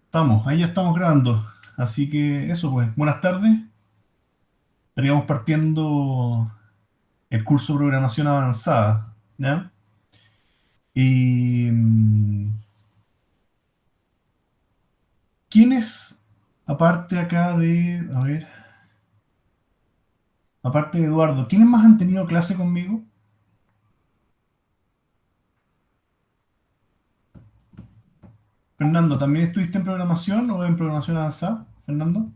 Estamos, ahí ya estamos grabando. Así que eso pues, buenas tardes. Estaríamos partiendo el curso de programación avanzada, ¿ya? Y ¿quiénes, aparte acá de, a ver, aparte de Eduardo, quiénes más han tenido clase conmigo? Fernando, ¿también estuviste en programación o en programación avanzada? Fernando,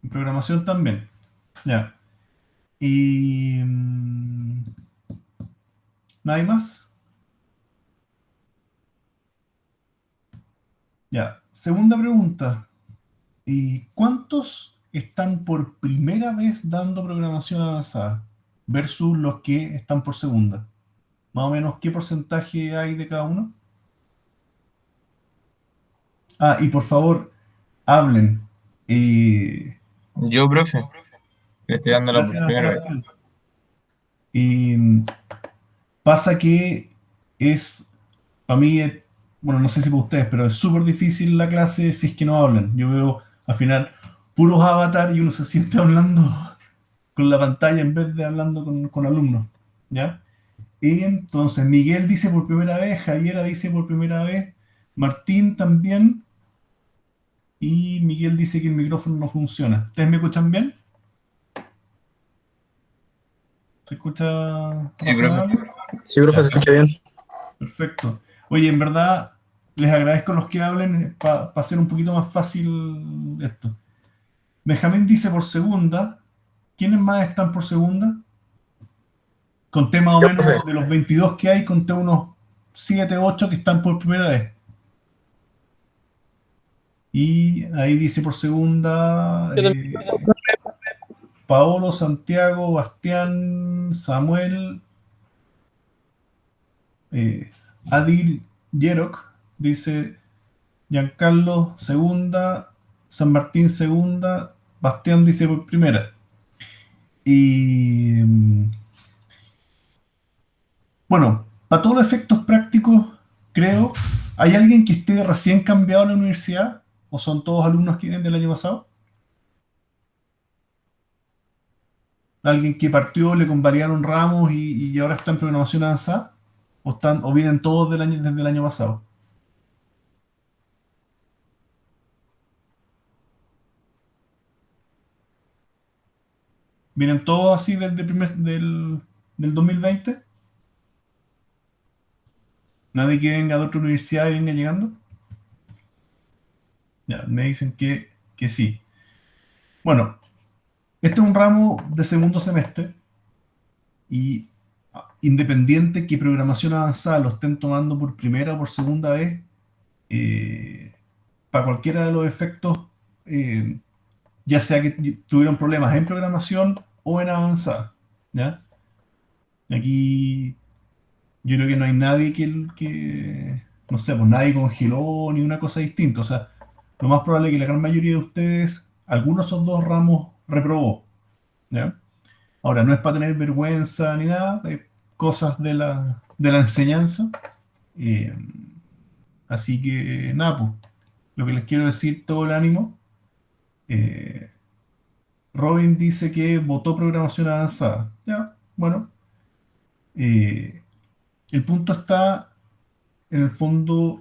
en programación también, ya. Y ¿nadie más? Ya. Segunda pregunta. ¿Y cuántos están por primera vez dando programación avanzada versus los que están por segunda? Más o menos, ¿qué porcentaje hay de cada uno? Ah, y por favor, hablen. Eh, Yo, profe, le estoy dando la Gracias, primera vez. Sebastián. Y pasa que es, para mí, bueno, no sé si para ustedes, pero es súper difícil la clase si es que no hablan. Yo veo al final puros avatar y uno se siente hablando con la pantalla en vez de hablando con alumnos, ¿ya? Y entonces Miguel dice por primera vez, Javiera dice por primera vez, Martín también, y Miguel dice que el micrófono no funciona. ¿Ustedes me escuchan bien? ¿Se escucha Sí, profe. razonable? Sí, profe, se Ya, escucha bien. perfecto. Oye, en verdad, les agradezco a los que hablen para hacer un poquito más fácil esto. Benjamín dice por segunda. ¿Quiénes más están por segunda? Conté más o Yo, profe. menos de los 22 que hay, conté unos 7 8 que están por primera vez. Y ahí dice por segunda Yo también. Paolo, Santiago, Bastián, Samuel, eh, Adil, Yerok, dice Giancarlo segunda, San Martín segunda, Bastián dice por primera. Y bueno, para todos los efectos prácticos, creo, ¿hay alguien que esté recién cambiado a la universidad? ¿O son todos alumnos que vienen del año pasado? ¿Alguien que partió, le convalidaron ramos y ahora está en programación avanzada? ¿O vienen todos desde el año pasado? ¿Vienen todos así del 2020? ¿Nadie que venga de otra universidad y venga llegando? Ya, me dicen que sí. Bueno, este es un ramo de segundo semestre y independiente que programación avanzada lo estén tomando por primera o por segunda vez, eh, para cualquiera de los efectos, eh, ya sea que tuvieron problemas en programación o en avanzada, ¿ya? Aquí yo creo que no hay nadie no sé, pues nadie congeló ni una cosa distinta. O sea, lo más probable es que la gran mayoría de ustedes, algunos de esos dos ramos reprobó, ¿ya? Ahora, no es para tener vergüenza ni nada, es cosas de la enseñanza. eh, Así que, nada, pues, lo que les quiero decir, todo el ánimo. eh, Robin dice que votó programación avanzada. Ya, bueno, eh, el punto está, en el fondo,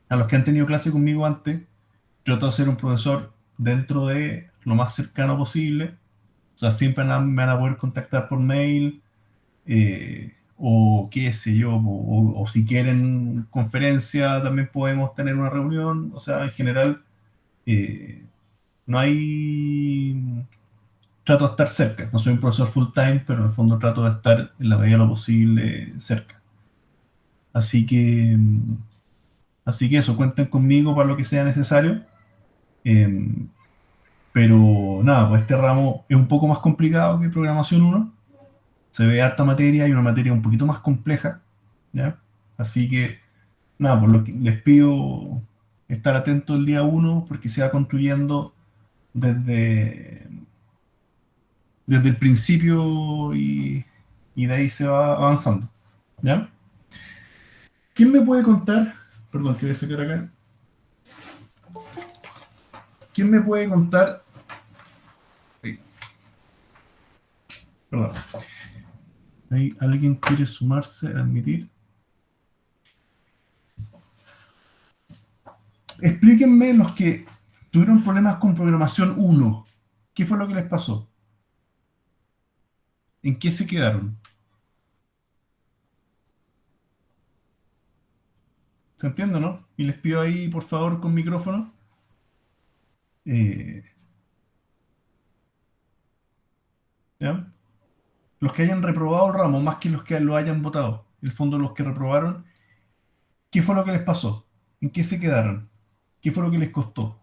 a los que han tenido clase conmigo antes, trato de ser un profesor dentro de lo más cercano posible. O sea, siempre me van a poder contactar por mail, o qué sé yo, o si quieren conferencia, también podemos tener una reunión. O sea, en general, eh, no hay. Trato de estar cerca. No soy un profesor full time, pero en el fondo trato de estar en la medida de lo posible cerca. Así que, así que eso, cuenten conmigo para lo que sea necesario. Eh, pero nada, pues este ramo es un poco más complicado que programación uno. Se ve harta materia y una materia un poquito más compleja, ¿ya? Así que nada, por lo que les pido estar atento el día uno porque se va construyendo desde, desde el principio y de ahí se va avanzando. ¿Ya? ¿Quién me puede contar? Perdón, que voy a sacar acá. ¿Quién me puede contar? Ahí, perdón. ¿Ahí alguien quiere sumarse a admitir? Explíquenme los que tuvieron problemas con programación 1. ¿Qué fue lo que les pasó? ¿En qué se quedaron? ¿Se entiende, no? Y les pido ahí, por favor, con micrófono. Eh, ¿Ya? Los que hayan reprobado el ramo, más que los que lo hayan votado. En el fondo, los que reprobaron, ¿qué fue lo que les pasó? ¿En qué se quedaron? ¿Qué fue lo que les costó?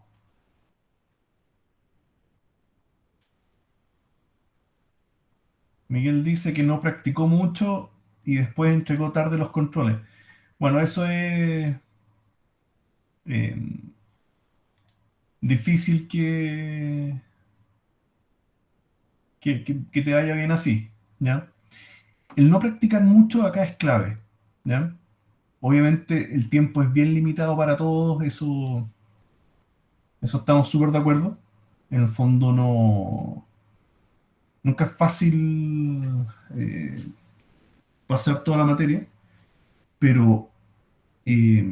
Miguel dice que no practicó mucho y después entregó tarde los controles. Bueno, eso es eh, difícil que te vaya bien así, ¿ya? El no practicar mucho acá es clave, ¿ya? Obviamente el tiempo es bien limitado para todos, eso estamos súper de acuerdo. En el fondo nunca es fácil pasar toda la materia, pero eh,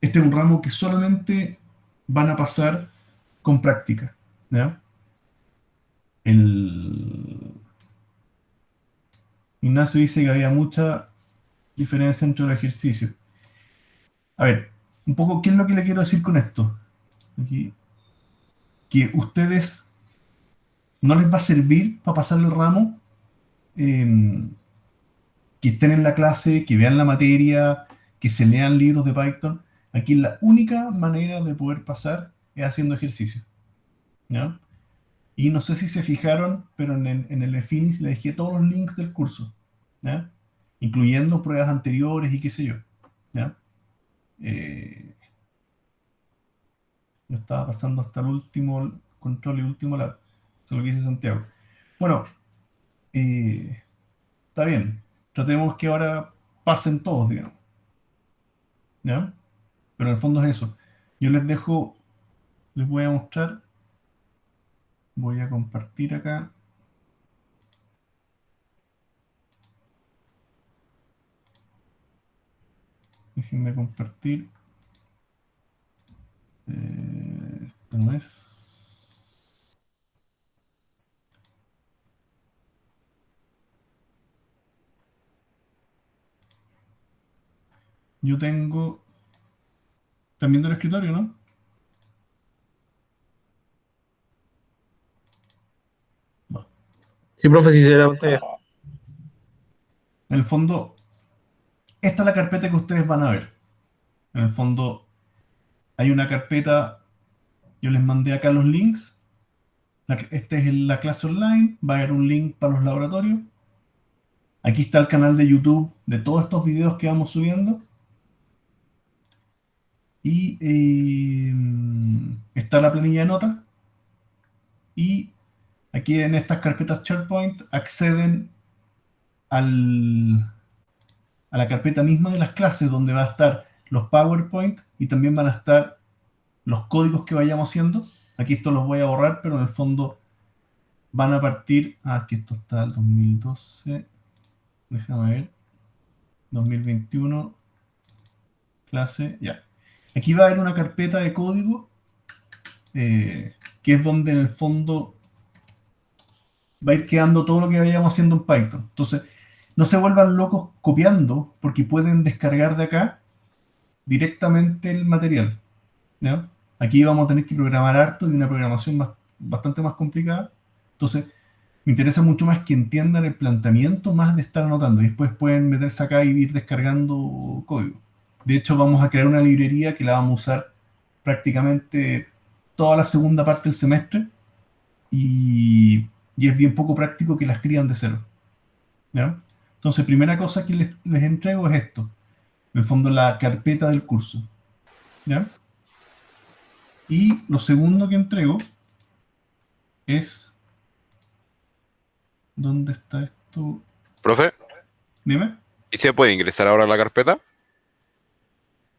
este es un ramo que solamente van a pasar con práctica, ¿ya? El Ignacio dice que había mucha diferencia entre los ejercicios. A ver, un poco, ¿qué es lo que le quiero decir con esto? Aquí, que ustedes no les va a servir para pasar el ramo, eh, que estén en la clase, que vean la materia, que se lean libros de Python. Aquí la única manera de poder pasar es haciendo ejercicio, ¿ya? Y no sé si se fijaron, pero en el Efinis le dejé todos los links del curso, ¿ya? Incluyendo pruebas anteriores y qué sé yo, ¿ya? Eh, yo estaba pasando hasta el último control y último lab. Eso es lo que dice Santiago. Bueno, eh, está bien. Tratemos que ahora pasen todos, digamos, ¿ya? Pero en el fondo es eso. Yo les dejo, les voy a mostrar, voy a compartir acá. Déjenme compartir. Esto no es. Yo tengo. ¿Están viendo el escritorio, no? No. Sí, profe, sí se ve la pantalla. En el fondo, esta es la carpeta que ustedes van a ver. En el fondo, hay una carpeta. Yo les mandé acá los links. Esta es la clase online. Va a haber un link para los laboratorios. Aquí está el canal de YouTube de todos estos videos que vamos subiendo. Y está la planilla de notas. Y aquí en estas carpetas SharePoint acceden al, a la carpeta misma de las clases donde va a estar los PowerPoint y también van a estar los códigos que vayamos haciendo. Aquí esto los voy a borrar, pero en el fondo van a partir. Aquí esto está el 2012. Déjame ver. 2021. Clase. Ya. Aquí va a haber una carpeta de código que es donde en el fondo va a ir quedando todo lo que vayamos haciendo en Python. Entonces, no se vuelvan locos copiando porque pueden descargar de acá directamente el material, ¿ya? Aquí vamos a tener que programar harto y una programación bastante más complicada. Entonces, me interesa mucho más que entiendan el planteamiento más de estar anotando. Y después pueden meterse acá y ir descargando código. De hecho, vamos a crear una librería que la vamos a usar prácticamente toda la segunda parte del semestre y es bien poco práctico que las crían de cero, ¿ya? Entonces, primera cosa que les entrego es esto, en el fondo la carpeta del curso, ¿ya? Y lo segundo que entrego es ¿Dónde está esto? Profe, Dime. ¿y se puede ingresar ahora a la carpeta?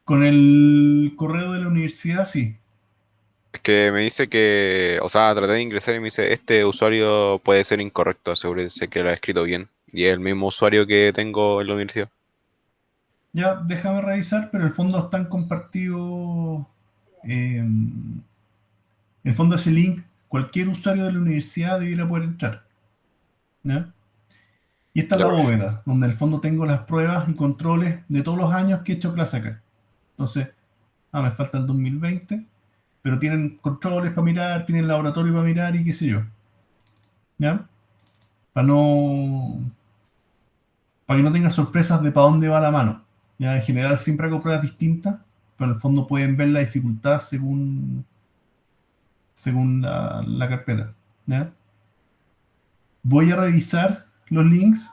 Con el correo de la universidad, sí. Es que me dice que, o sea, traté de ingresar y me dice, este usuario puede ser incorrecto, asegúrese que lo ha escrito bien. Y es el mismo usuario que tengo en la universidad. Ya, déjame revisar, pero el fondo están compartidos. En el fondo ese link, cualquier usuario de la universidad debiera poder entrar. ¿Ya? Y esta es Ya, la profe. bóveda, donde en el fondo tengo las pruebas y controles de todos los años que he hecho clase acá. Entonces, me falta el 2020, pero tienen controles para mirar, tienen laboratorio para mirar y qué sé yo. ¿Ya? Para no, para que no tengan sorpresas de para dónde va la mano. Ya, en general siempre hago pruebas distintas, pero en el fondo pueden ver la dificultad según la carpeta. ¿Ya? Voy a revisar los links,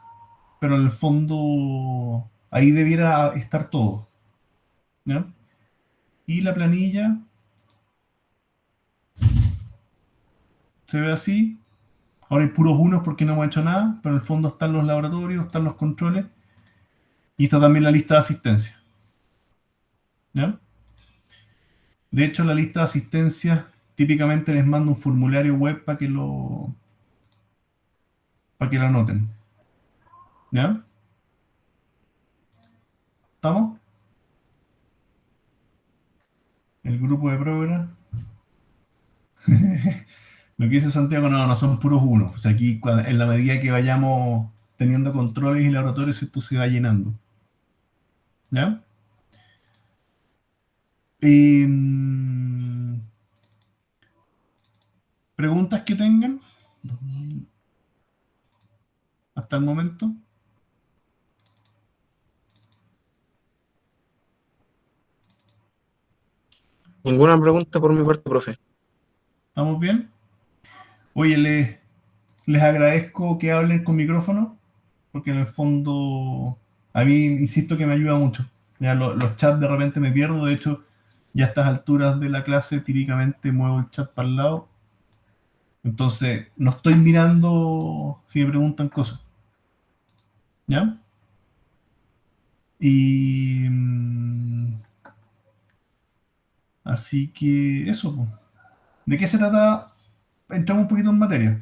pero en el fondo ahí debiera estar todo. ¿Ya? Y la planilla se ve así. Ahora hay puros unos porque no hemos hecho nada, pero en el fondo están los laboratorios, están los controles y está también la lista de asistencia. ¿Ya? De hecho, la lista de asistencia típicamente les mando un formulario web para que lo anoten. ¿Ya? ¿Estamos? El grupo de programa. Lo que dice Santiago, no, no son puros unos. O sea, aquí en la medida que vayamos teniendo controles y laboratorios, esto se va llenando. ¿Ya? Y, preguntas que tengan hasta el momento. Ninguna pregunta por mi parte, profe. ¿Estamos bien? Oye, les agradezco que hablen con micrófono, porque en el fondo a mí insisto que me ayuda mucho. Ya los chats de repente me pierdo, de hecho, ya a estas alturas de la clase típicamente muevo el chat para el lado. Entonces, no estoy mirando si me preguntan cosas. ¿Ya? Y así que eso, po. ¿De qué se trata? Entramos un poquito en materia.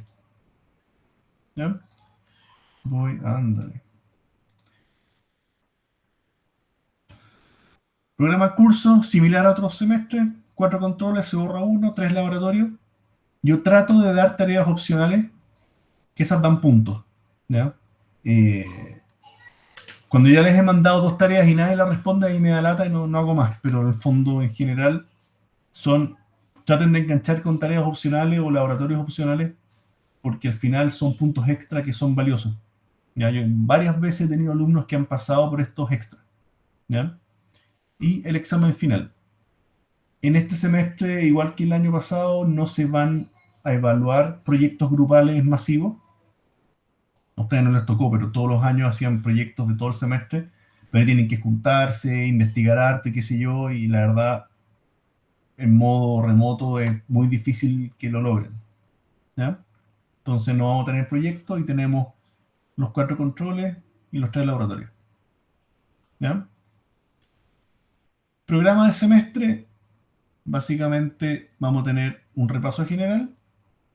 ¿Ya? Ándale. Programa curso similar a otros semestres, 4 controles, se borra uno, 3 laboratorios. Yo trato de dar tareas opcionales que esas dan puntos. ¿Ya? Eh, Cuando ya les he mandado 2 tareas y nadie la responde, ahí me da lata y no hago más. Pero en el fondo, en general, son traten de enganchar con tareas opcionales o laboratorios opcionales, porque al final son puntos extra que son valiosos. ¿Ya? Yo varias veces he tenido alumnos que han pasado por estos extras. ¿Ya? Y el examen final. En este semestre, igual que el año pasado, no se van a evaluar proyectos grupales masivos. A ustedes no les tocó, pero todos los años hacían proyectos de todo el semestre, pero tienen que juntarse, investigar arte, qué sé yo, y la verdad, en modo remoto es muy difícil que lo logren. ¿Ya? Entonces no vamos a tener proyectos y tenemos los 4 controles y los 3 laboratorios. ¿Ya? Programa del semestre, básicamente vamos a tener un repaso general.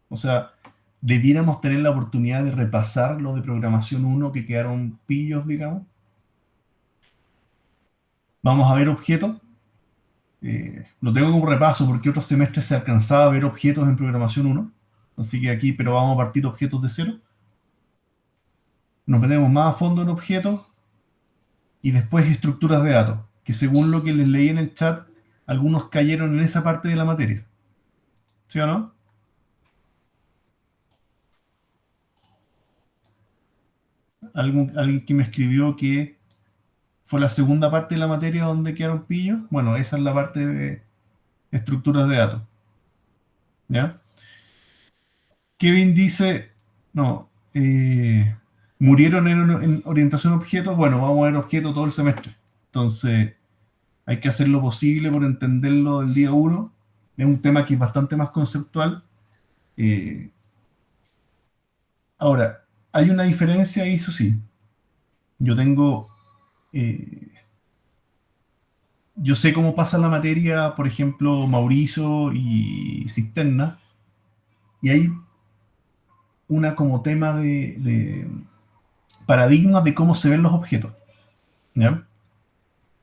O sea, debiéramos tener la oportunidad de repasar lo de programación uno que quedaron pillos, digamos. Vamos a ver objetos. Lo tengo como repaso porque otros semestres se alcanzaba a ver objetos en programación uno. Así que aquí, pero vamos a partir de objetos de cero. Nos metemos más a fondo en objetos y después estructuras de datos, que según lo que les leí en el chat, algunos cayeron en esa parte de la materia. ¿Sí o no? Alguien que me escribió que fue la segunda parte de la materia donde quedaron pillos. Bueno, esa es la parte de estructuras de datos. ¿Ya? Kevin dice, no, murieron en orientación a objetos. Bueno, vamos a ver objetos todo el semestre. Entonces, hay que hacer lo posible por entenderlo del día uno. Es un tema que es bastante más conceptual. Eh, Ahora, hay una diferencia ahí, eso sí. Yo tengo, eh, yo sé cómo pasa la materia, por ejemplo, Mauricio y Cisterna, y hay una como tema de paradigma de cómo se ven los objetos, ¿ya?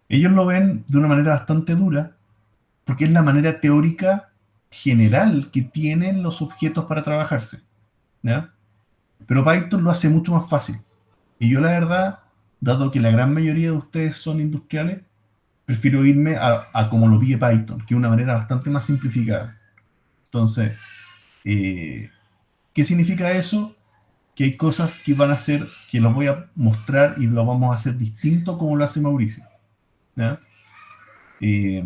Ellos lo ven de una manera bastante dura, porque es la manera teórica general que tienen los objetos para trabajarse, ¿ya? Pero Python lo hace mucho más fácil. Y yo la verdad, dado que la gran mayoría de ustedes son industriales, prefiero irme a como lo pide Python, que es una manera bastante más simplificada. Entonces, eh, ¿qué significa eso? Que hay cosas que van a hacer, que los voy a mostrar y lo vamos a hacer distinto como lo hace Mauricio, ¿ya? Eh,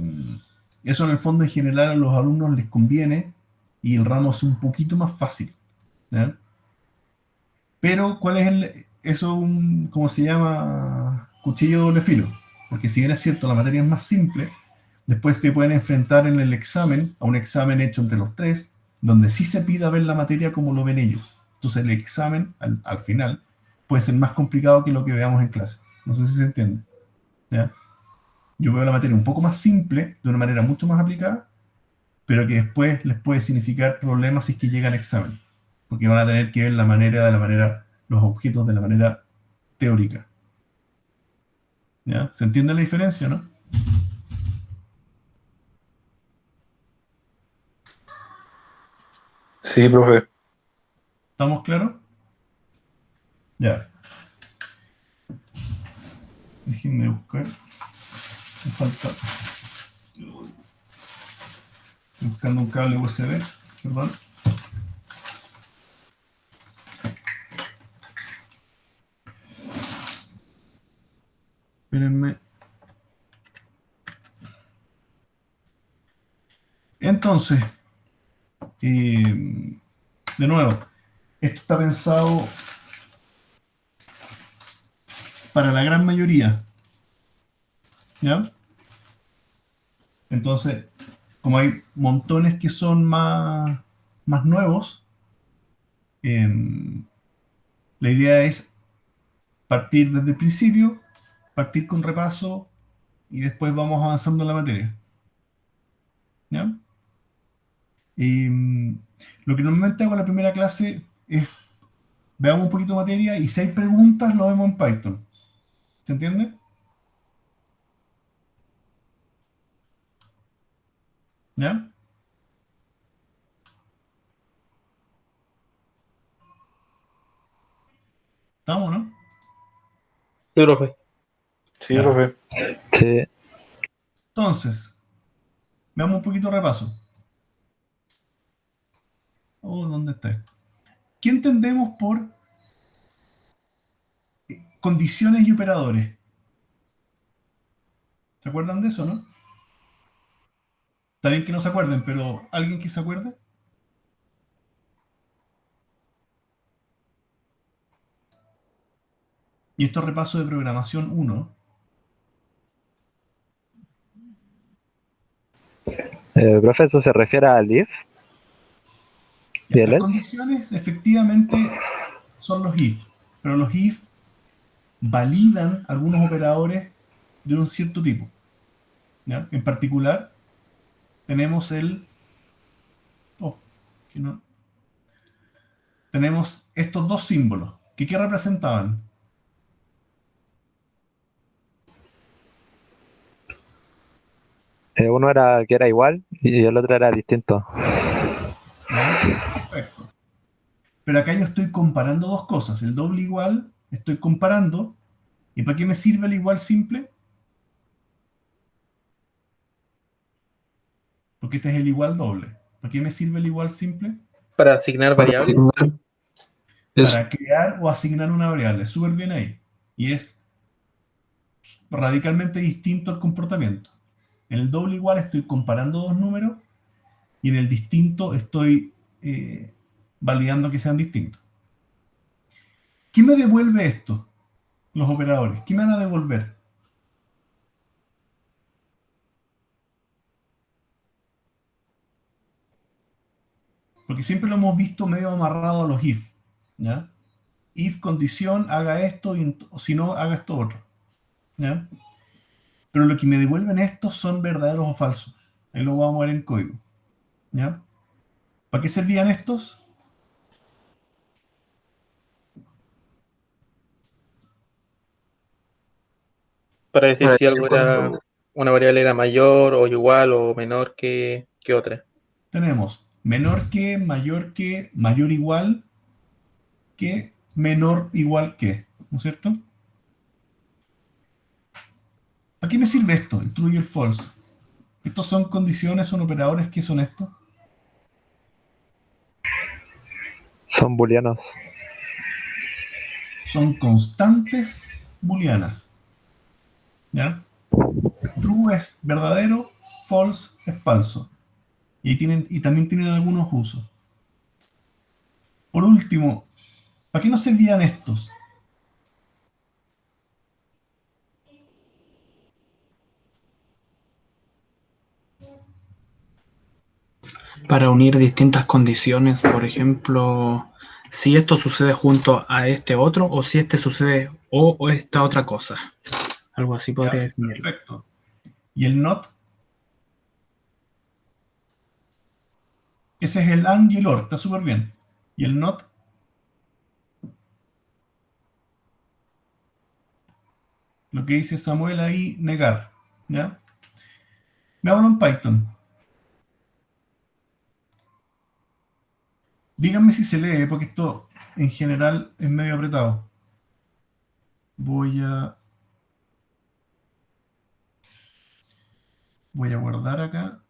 Eso en el fondo en general a los alumnos les conviene y el ramo es un poquito más fácil, ¿ya? Pero, ¿cuál es eso un, ¿cómo se llama? Cuchillo de doble filo. Porque si bien es cierto, la materia es más simple, después te pueden enfrentar en el examen, a un examen hecho entre los tres, donde sí se pida ver la materia como lo ven ellos. Entonces el examen, al final, puede ser más complicado que lo que veamos en clase. No sé si se entiende, ¿ya? Yo veo la materia un poco más simple, de una manera mucho más aplicada, pero que después les puede significar problemas si es que llega al examen, porque van a tener que ver los objetos de la manera teórica. ¿Ya? ¿Se entiende la diferencia, no? Sí, profe. ¿Estamos claros? Ya. Déjenme buscar. Me falta. Estoy buscando un cable USB. Perdón. Espérenme. Entonces, de nuevo, esto está pensado para la gran mayoría. ¿Ya? Entonces, como hay montones que son más nuevos, la idea es partir desde el principio, partir con repaso y después vamos avanzando en la materia. ¿Ya? Y, lo que normalmente hago en la primera clase es veamos un poquito de materia y si hay preguntas lo vemos en Python. ¿Se entiende? ¿Ya? ¿Estamos, no? Sí, profe. Sí, Ya. profe. Sí, Entonces, veamos un poquito de repaso. Oh, ¿dónde está esto? ¿Qué entendemos por condiciones y operadores? ¿Se acuerdan de eso, no? Está bien que no se acuerden, pero ¿alguien que se acuerde? Y esto es repaso de programación 1. profe, ¿eso se refiere al if y Ya, el las else? condiciones efectivamente son los if, pero los if validan algunos operadores de un cierto tipo, ¿ya? En particular, tenemos oh, que no- tenemos estos dos símbolos, que ¿qué representaban? Uno era que era igual y el otro era distinto. ¿Ya? Perfecto. Pero acá yo estoy comparando dos cosas, el doble igual, estoy comparando, ¿y para qué me sirve el igual simple? Porque este es el igual doble. ¿Para qué me sirve el igual simple? Para asignar Para variables. asignar eso. Para crear o asignar una variable. Súper bien ahí. Y es radicalmente distinto al comportamiento. En el doble igual estoy comparando dos números y en el distinto estoy validando que sean distintos. ¿Qué me devuelve esto? Los operadores. ¿Qué me van a devolver? Porque siempre lo hemos visto medio amarrado a los if. ¿Ya? if condición, haga esto, o si no, haga esto otro. ¿Ya? Pero lo que me devuelven estos son verdaderos o falsos. Ahí lo vamos a ver en código. ¿Ya? ¿Para qué servían estos? Para decir Para si decir algo cuando una variable era mayor o igual o menor que otra. Tenemos menor que, mayor igual que, menor igual que. ¿No es cierto? ¿Para qué me sirve esto? El true y el false. ¿Estos son condiciones, son operadores? ¿Qué son estos? Son booleanos. Son constantes booleanas. ¿Ya? True es verdadero, false es falso. Y también tienen algunos usos. Por último, ¿para qué nos servían estos? para unir distintas condiciones, por ejemplo, si esto sucede junto a este otro o si este sucede o esta otra cosa. Algo así Ya, podría definirlo. perfecto. ¿Y el not? Ese es el and y el or, está súper bien. ¿Y el not? Lo que dice Samuel ahí, negar. ¿Ya? Veámoslo en Python. Díganme si se lee, porque esto en general es medio apretado. Voy a guardar acá.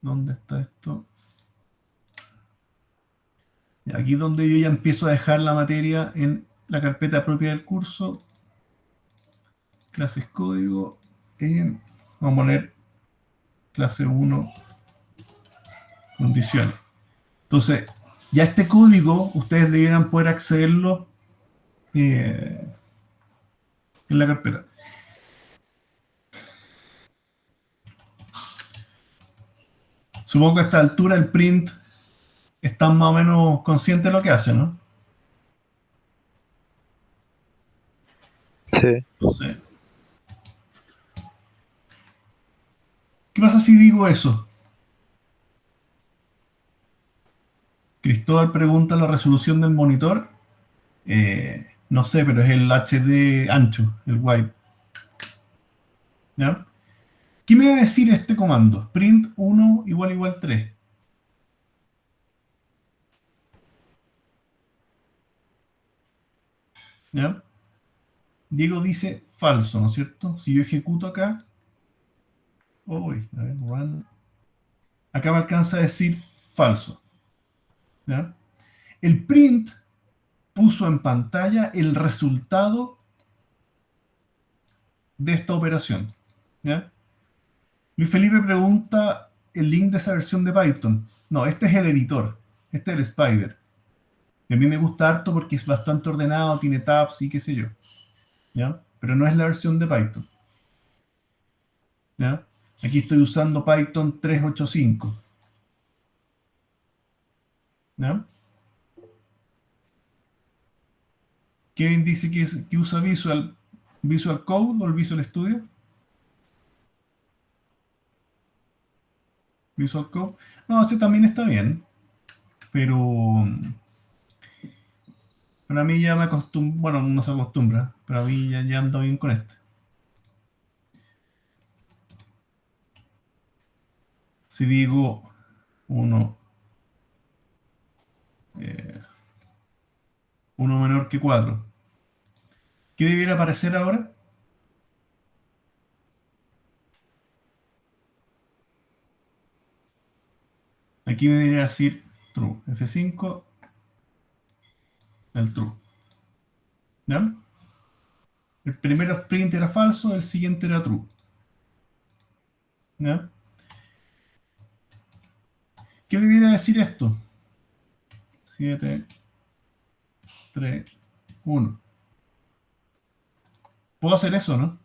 ¿Dónde está esto? Y aquí es donde yo ya empiezo a dejar la materia en la carpeta propia del curso. Clases código. Vamos a poner clase 1 condiciones. Entonces, ya este código ustedes debieran poder accederlo en la carpeta. Supongo que a esta altura el print está más o menos consciente de lo que hace, ¿no? Sí. Entonces, ¿qué pasa si digo eso? Cristóbal pregunta la resolución del monitor. No sé, pero es el HD ancho, el wide. ¿Ya? ¿Qué me va a decir este comando? Print 1 igual 3. ¿Ya? Diego dice falso, ¿no es cierto? Si yo ejecuto acá, uy, a ver, run. Acá me alcanza a decir falso. ¿Ya? El print puso en pantalla el resultado de esta operación. ¿Ya? Luis Felipe pregunta el link de esa versión de Python. No, este es el editor. Este es el Spider. Y a mí me gusta harto porque es bastante ordenado, tiene tabs y qué sé yo. ¿Ya? Pero no es la versión de Python. ¿Ya? Aquí estoy usando Python 3.8.5. ¿Ya? Kevin dice que usa Visual Code o el Visual Studio. Visual Code. No, ese también está bien. Pero a mí ya me acostumbro. Bueno, no se acostumbra. Pero a mí ya ando bien con este. Si digo 1 menor que 4, ¿qué debiera aparecer ahora? Aquí me debería decir true. F5, el true. ¿Ya? El primer sprint era falso, el siguiente era true. ¿Ya? ¿Qué debiera decir esto? 7, 3, 1. ¿Puedo hacer eso, no?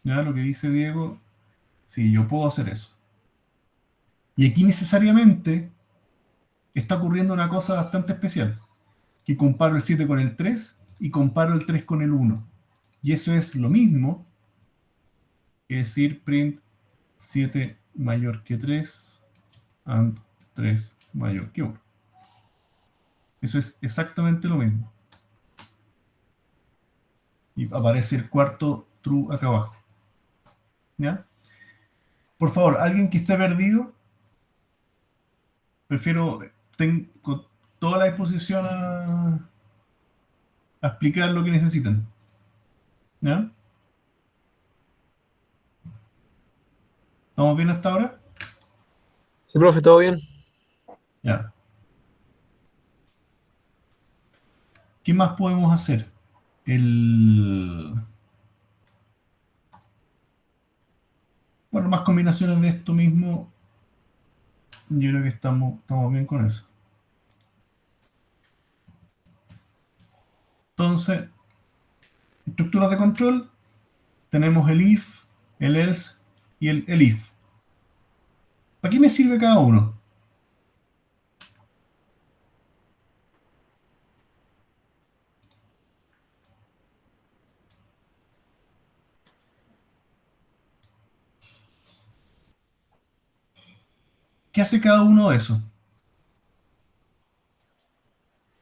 ¿Ya? Lo que dice Diego, sí, yo puedo hacer eso. Y aquí necesariamente está ocurriendo una cosa bastante especial, que comparo el 7 con el 3 y comparo el 3 con el 1. Y eso es lo mismo que decir print 7 mayor que 3 and 3 mayor que 1. Eso es exactamente lo mismo. Y aparece el cuarto true acá abajo. ¿Ya? Por favor, alguien que esté perdido, prefiero con toda la disposición a explicar lo que necesitan. ¿Ya? ¿Estamos bien hasta ahora? Sí, profe, todo bien. Ya. ¿Qué más podemos hacer? Bueno, más combinaciones de esto mismo. Yo creo que estamos bien con eso. Entonces, estructuras de control, tenemos el if, el else y el if. ¿Para qué me sirve cada uno? ¿Qué hace cada uno de esos?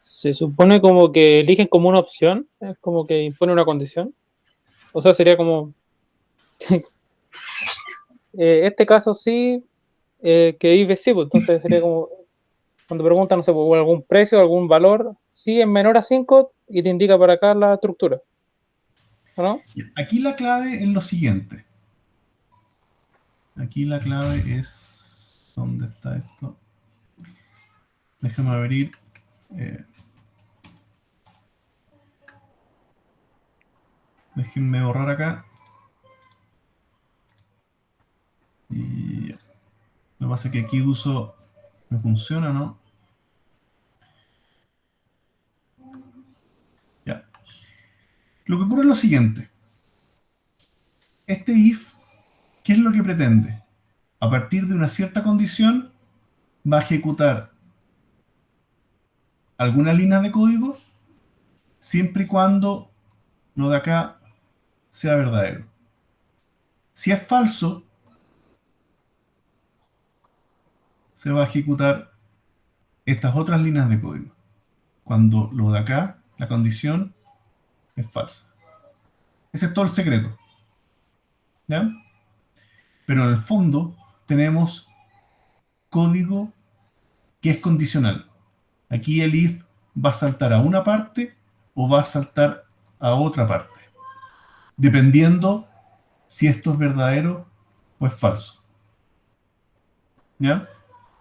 Se supone como que eligen como una opción, es como que impone una condición. O sea, sería como, este caso sí, que vive sí, pues, entonces sería como, cuando preguntan, no sé, por algún precio, algún valor, sí es menor a 5 y te indica para acá la estructura, ¿o no? Aquí la clave es lo siguiente. Aquí la clave es... ¿Dónde está esto? Déjame abrir... déjenme borrar acá. Y lo que pasa es que aquí uso... ¿Me funciona, no? Ya. Lo que ocurre es lo siguiente. Este if, ¿qué es lo que pretende? A partir de una cierta condición, va a ejecutar alguna línea de código siempre y cuando lo de acá sea verdadero. Si es falso, se va a ejecutar estas otras líneas de código. Cuando lo de acá, la condición, es falsa. Ese es todo el secreto. ¿Ya? Pero en el fondo tenemos código que es condicional. Aquí el if va a saltar a una parte o va a saltar a otra parte, dependiendo si esto es verdadero o es falso. ¿Ya?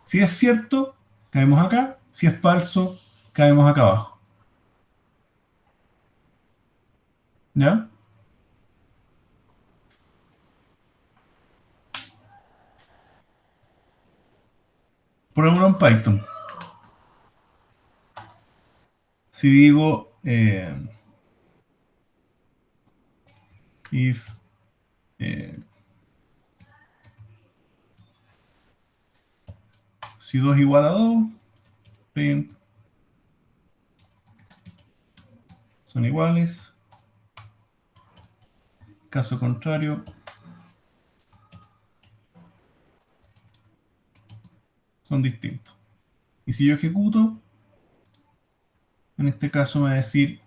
Si es cierto, caemos acá. Si es falso, caemos acá abajo. ¿Ya? Probémoslo en Python. Si digo if si 2 es igual a 2, print son iguales. Caso contrario, son distintos. Y si yo ejecuto, en este caso me va a decir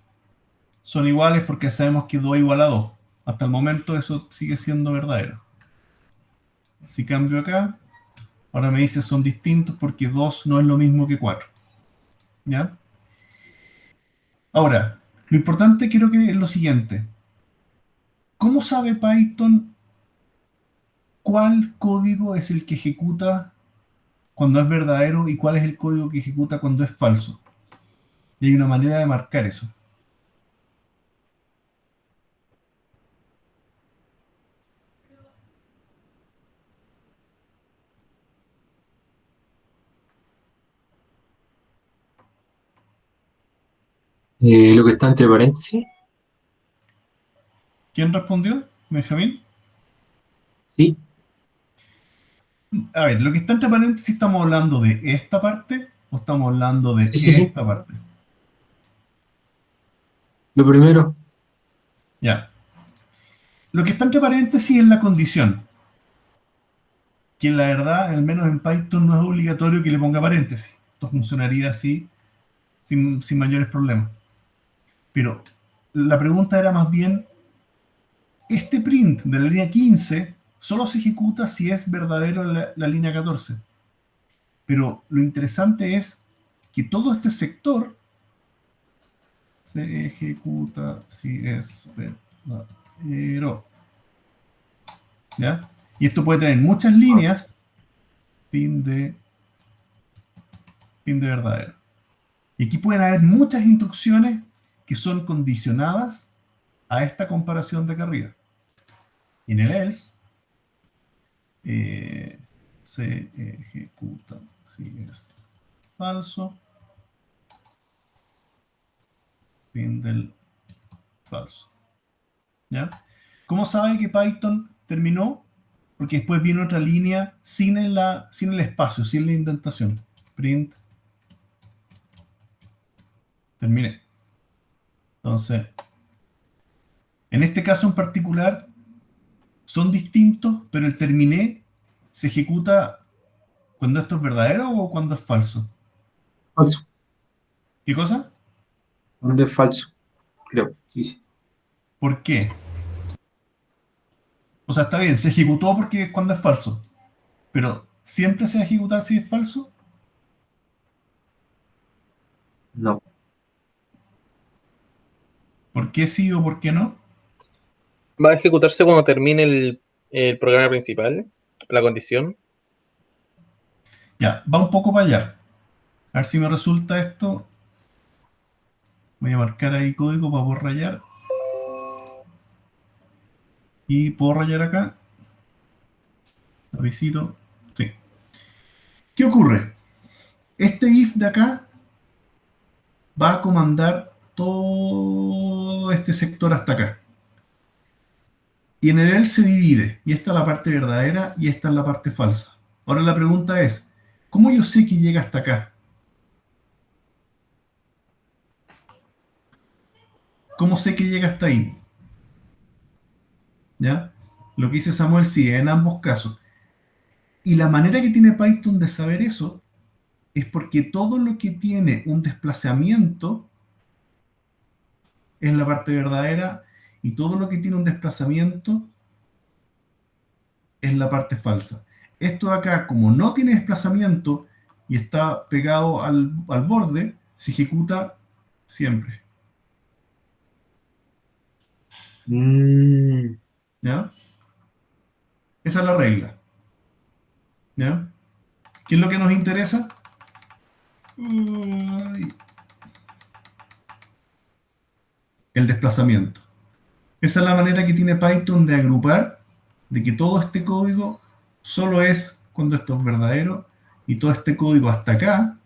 son iguales porque sabemos que 2 es igual a 2. Hasta el momento eso sigue siendo verdadero. Si cambio acá, ahora me dice son distintos porque 2 no es lo mismo que 4. ¿Ya? Ahora, lo importante creo que es lo siguiente. ¿Cómo sabe Python cuál código es el que ejecuta cuando es verdadero y cuál es el código que ejecuta cuando es falso? Y hay una manera de marcar eso. Lo que está entre paréntesis. ¿Quién respondió? ¿Benjamín? Sí, A ver, lo que está entre paréntesis, ¿estamos hablando de esta parte o estamos hablando de sí. esta parte? Lo primero. Ya. Lo que está entre paréntesis es la condición. Que la verdad, al menos en Python, no es obligatorio que le ponga paréntesis. Esto funcionaría así, sin mayores problemas. Pero la pregunta era más bien, este print de la línea 15 solo se ejecuta si es verdadero la línea 14. Pero lo interesante es que todo este sector se ejecuta si es verdadero. ¿Ya? Y esto puede tener muchas líneas, fin de verdadero. Y aquí pueden haber muchas instrucciones que son condicionadas a esta comparación de acá arriba. Y en el else se ejecuta si es falso, fin del falso. ¿Ya? ¿Cómo sabe que Python terminó? Porque después viene otra línea sin el espacio, sin la indentación. Print. Terminé. Entonces, en este caso en particular, son distintos, pero el terminé se ejecuta cuando esto es verdadero o cuando es falso. Falso. ¿Qué cosa? ¿Dónde es falso? Creo. Sí. ¿Por qué? O sea, está bien, se ejecutó porque es cuando es falso. Pero ¿siempre se va a ejecutar si es falso? No. ¿Por qué sí o por qué no? Va a ejecutarse cuando termine el programa principal, la condición. Ya, va un poco para allá. A ver si me resulta esto. Voy a marcar ahí código para poder rayar. Y puedo rayar acá. Lapicito. Sí. ¿Qué ocurre? Este if de acá va a comandar todo este sector hasta acá. Y en el else se divide. Y esta es la parte verdadera y esta es la parte falsa. Ahora la pregunta es, ¿cómo yo sé que llega hasta acá? ¿Cómo sé que llega hasta ahí? ¿Ya? Lo que dice Samuel sí, en ambos casos. Y la manera que tiene Python de saber eso es porque todo lo que tiene un desplazamiento es la parte verdadera y todo lo que tiene un desplazamiento es la parte falsa. Esto de acá, como no tiene desplazamiento y está pegado al borde, se ejecuta siempre. Mm, ¿Ya? Esa es la regla. ¿Ya? ¿Qué es lo que nos interesa? El desplazamiento. Esa es la manera que tiene Python de agrupar, de que todo este código solo es cuando esto es verdadero y todo este código hasta acá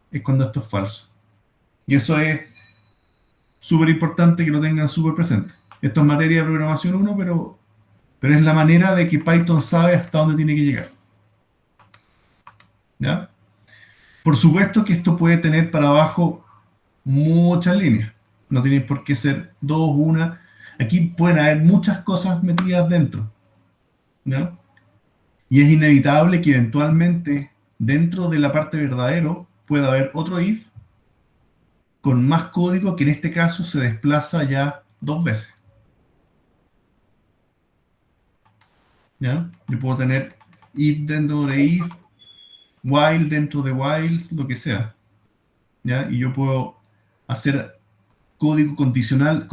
es cuando esto es falso. Y eso es súper importante que lo tengan súper presente. Esto es materia de programación 1, pero es la manera de que Python sabe hasta dónde tiene que llegar. ¿Ya? Por supuesto que esto puede tener para abajo muchas líneas. No tiene por qué ser dos, una. Aquí pueden haber muchas cosas metidas dentro. ¿Ya? Y es inevitable que eventualmente dentro de la parte verdadero pueda haber otro if con más código que en este caso se desplaza ya dos veces. ¿Ya? Yo puedo tener if dentro de if, while dentro de whiles, lo que sea. ¿Ya? Y yo puedo hacer código condicional.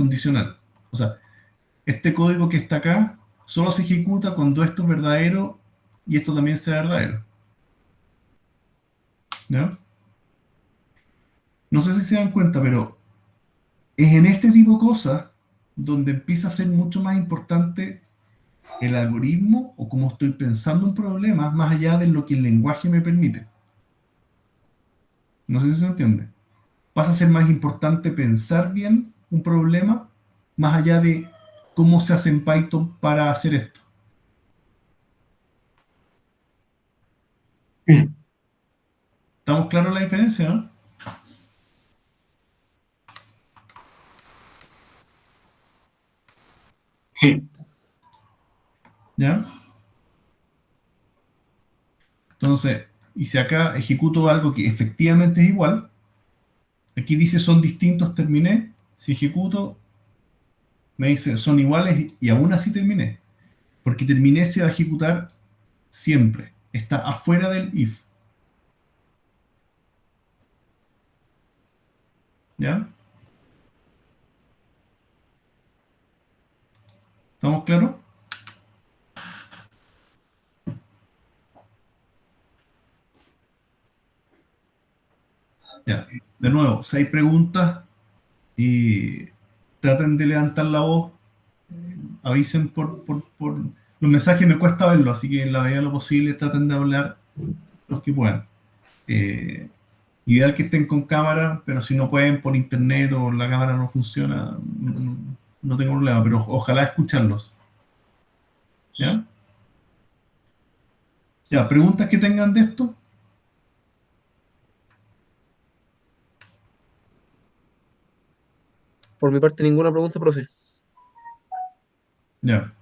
O sea, este código que está acá solo se ejecuta cuando esto es verdadero y esto también sea verdadero. ¿Ya? No sé si se dan cuenta, pero es en este tipo de cosas donde empieza a ser mucho más importante el algoritmo o cómo estoy pensando un problema más allá de lo que el lenguaje me permite. No sé si se entiende. Pasa a ser más importante pensar bien un problema más allá de cómo se hace en Python para hacer esto. ¿Estamos claros en la diferencia, no? Sí. ¿Ya? Entonces, y si acá ejecuto algo que efectivamente es igual, aquí dice son distintos, terminé. Si ejecuto, me dice son iguales y aún así terminé. Porque terminé se va a ejecutar siempre. Está afuera del if. ¿Ya? ¿Estamos claros? Ya. De nuevo, si hay preguntas y traten de levantar la voz, avisen por... Los mensajes me cuesta verlos, así que en la medida de lo posible traten de hablar los que puedan. Eh, Ideal que estén con cámara, pero si no pueden por internet o la cámara no funciona, no tengo problema, pero ojalá escucharlos. ¿Ya? Ya, preguntas que tengan de esto. Por mi parte, ninguna pregunta, profe. Ya.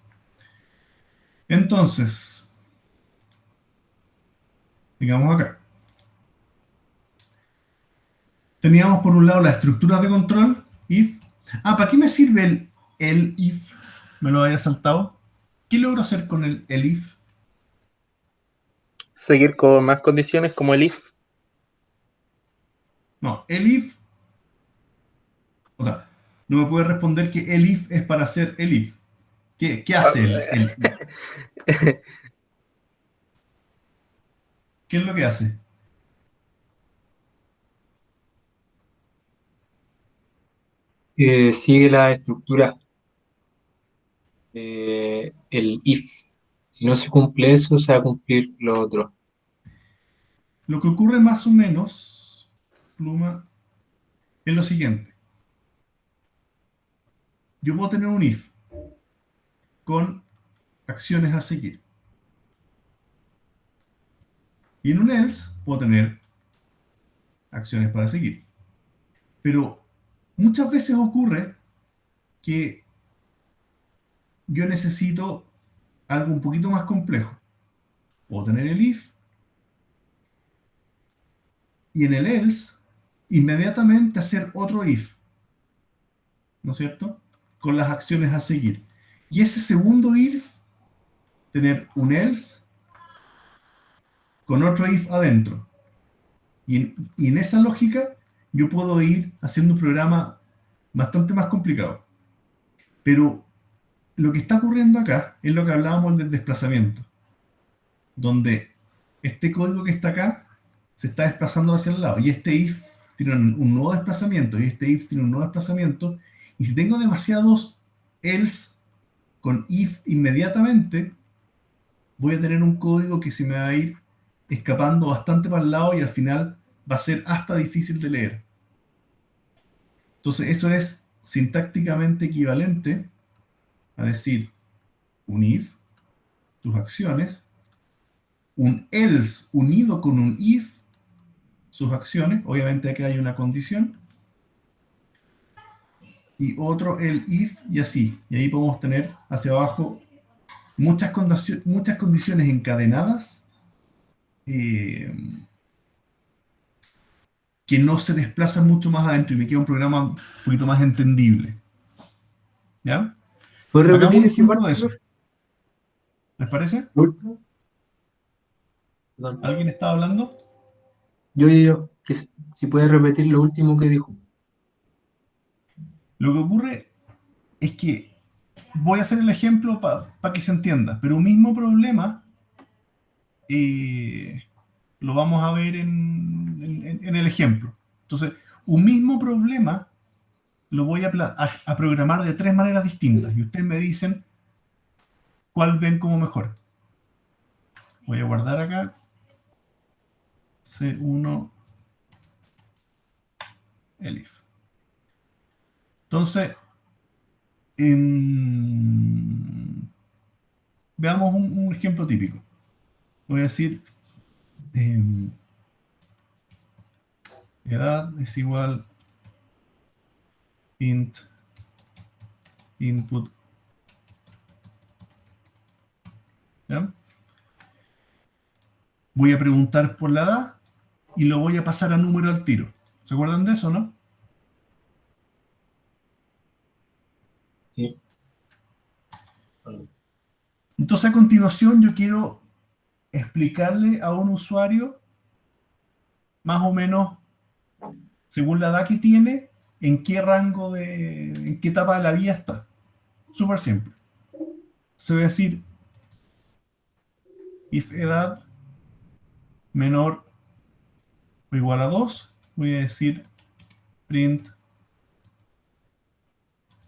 Entonces, digamos acá. Teníamos por un lado las estructuras de control, if. ¿Para qué me sirve el if? Me lo había saltado. ¿Qué logro hacer con el if? Seguir con más condiciones como el if. No, el if, o sea, no me puede responder que el if es para hacer el if. ¿Qué hace el if? ¿Qué es lo que hace? Sigue la estructura, el if. Si no se cumple eso, se va a cumplir lo otro. Lo que ocurre más o menos, pluma, es lo siguiente. Yo puedo tener un if con acciones a seguir. Y en un else puedo tener acciones para seguir. Pero muchas veces ocurre que yo necesito algo un poquito más complejo. Puedo tener el if y en el else inmediatamente hacer otro if, ¿no es cierto? Con las acciones a seguir. Y ese segundo if, tener un else con otro if adentro. Y en esa lógica yo puedo ir haciendo un programa bastante más complicado. Pero lo que está ocurriendo acá es lo que hablábamos del desplazamiento, donde este código que está acá se está desplazando hacia el lado y este if tiene un nuevo desplazamiento y este if tiene un nuevo desplazamiento, y si tengo demasiados else con if inmediatamente, voy a tener un código que se me va a ir escapando bastante para el lado y al final va a ser hasta difícil de leer. Entonces eso es sintácticamente equivalente a decir un if, tus acciones, un else unido con un if, sus acciones, obviamente aquí hay una condición, y otro el if y así. Y ahí podemos tener hacia abajo muchas condiciones encadenadas que no se desplazan mucho más adentro y me queda un programa un poquito más entendible. ¿Ya? ¿Puedes Hagamos repetir un esa ejemplo parte, de eso. profe? ¿Les parece? Último. Perdón. ¿Alguien está hablando? Yo. Si puedes repetir lo último que dijo. Lo que ocurre es que voy a hacer el ejemplo para que se entienda, pero un mismo problema lo vamos a ver en el ejemplo. Entonces, un mismo problema lo voy a programar de tres maneras distintas y ustedes me dicen cuál ven como mejor. Voy a guardar acá C1 elif. Entonces, veamos un ejemplo típico. Voy a decir edad es igual int input. ¿Ya? Voy a preguntar por la edad y lo voy a pasar a número al tiro. ¿Se acuerdan de eso, no? Sí. Entonces, a continuación, yo quiero explicarle a un usuario, más o menos, según la edad que tiene, en qué rango en qué etapa de la vida está. Súper simple. Se va a decir, if edad menor o igual a 2, voy a decir print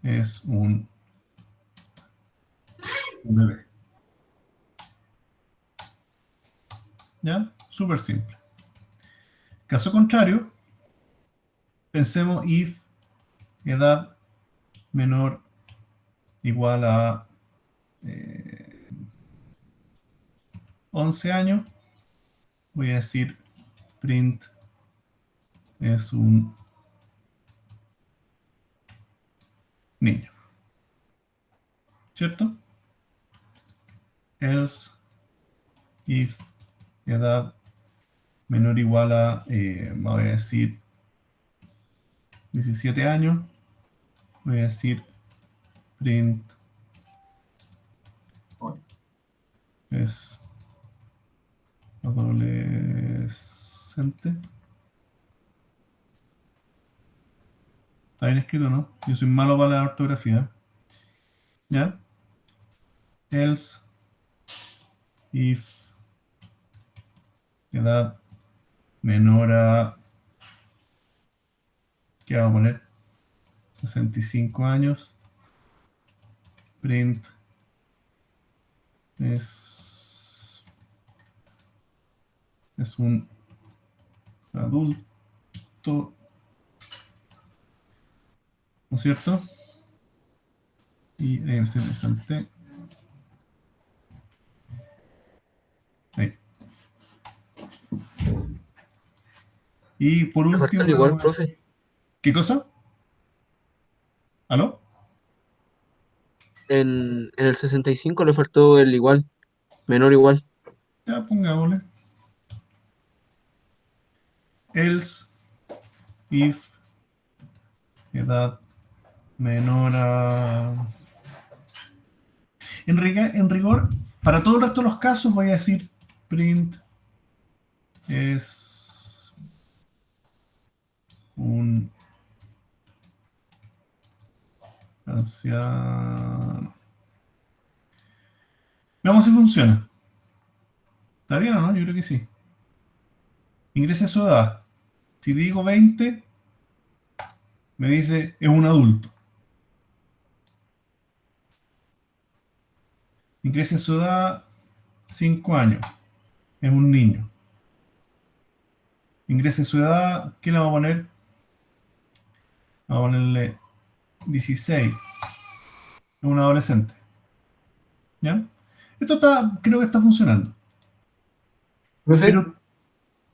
es un bebé. ¿Ya? Súper simple. Caso contrario, pensemos if edad menor igual a 11 años, voy a decir print es un niño. ¿Cierto? Else if edad menor o igual a, voy a decir 17 años, voy a decir print es adolescente. ¿Está bien escrito, no? Yo soy malo para la ortografía. ¿Ya? Else if edad menor a, ¿qué vamos a poner? 65 años. Print es un adulto, ¿no es cierto? Y es interesante. Ahí. Y por Me último, falta igual, profe. ¿qué cosa? ¿Aló? En el 65 le faltó el igual, menor igual. Ya, pongámosle. Else if edad menor a... En rigor, para todo el resto de los casos voy a decir print es un anciano. Veamos si funciona. ¿Está bien o no? Yo creo que sí. Ingrese su edad. Si digo 20, me dice es un adulto. Ingrese su edad 5 años. Es un niño. Ingrese su edad, ¿qué le vamos a poner? Vamos a ponerle 16. Es un adolescente. ¿Ya? Esto creo que está funcionando. Profe, Pero,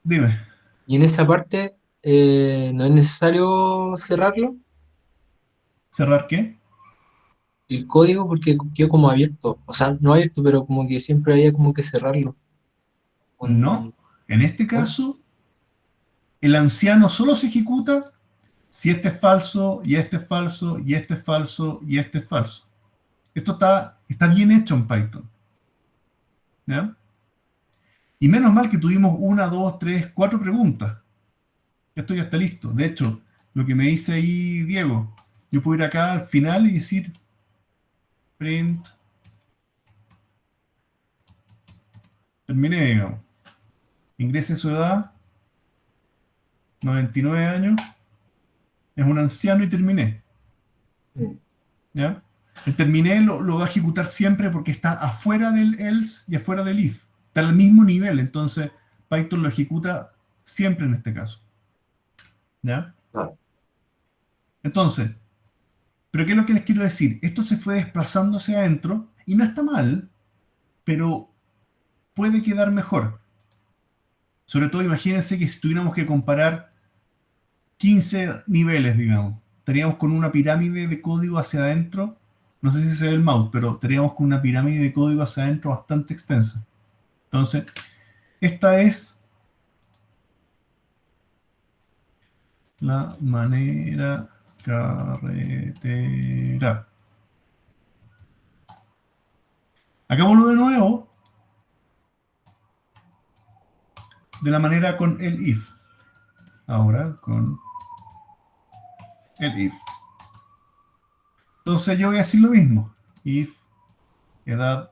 dime. y en esa parte no es necesario cerrarlo, ¿Cerrar qué? el código, porque quedó como abierto. O sea, no abierto, pero como que siempre había como que cerrarlo. No. En este ¿No? caso, el anciano solo se ejecuta si este es falso, y este es falso, y este es falso, y este es falso. Esto está bien hecho en Python. ¿Ya? Y menos mal que tuvimos 1, 2, 3, 4 preguntas. Esto ya está listo. De hecho, lo que me dice ahí Diego, yo puedo ir acá al final y decir print. Terminé, digamos. Ingrese su edad, 99 años. Es un anciano y terminé. ¿Ya? El terminé lo va a ejecutar siempre porque está afuera del else y afuera del if. Está al mismo nivel, entonces Python lo ejecuta siempre en este caso. ¿Ya? Claro. Entonces, ¿pero qué es lo que les quiero decir? Esto se fue desplazando hacia adentro y no está mal, pero puede quedar mejor. Sobre todo, imagínense que si tuviéramos que comparar 15 niveles, digamos, estaríamos con una pirámide de código hacia adentro. No sé si se ve el mouse, pero estaríamos con una pirámide de código hacia adentro bastante extensa. Entonces, esta es la manera carretera. Hagámoslo de nuevo de la manera con el if. Ahora con el if. Entonces yo voy a decir lo mismo. If edad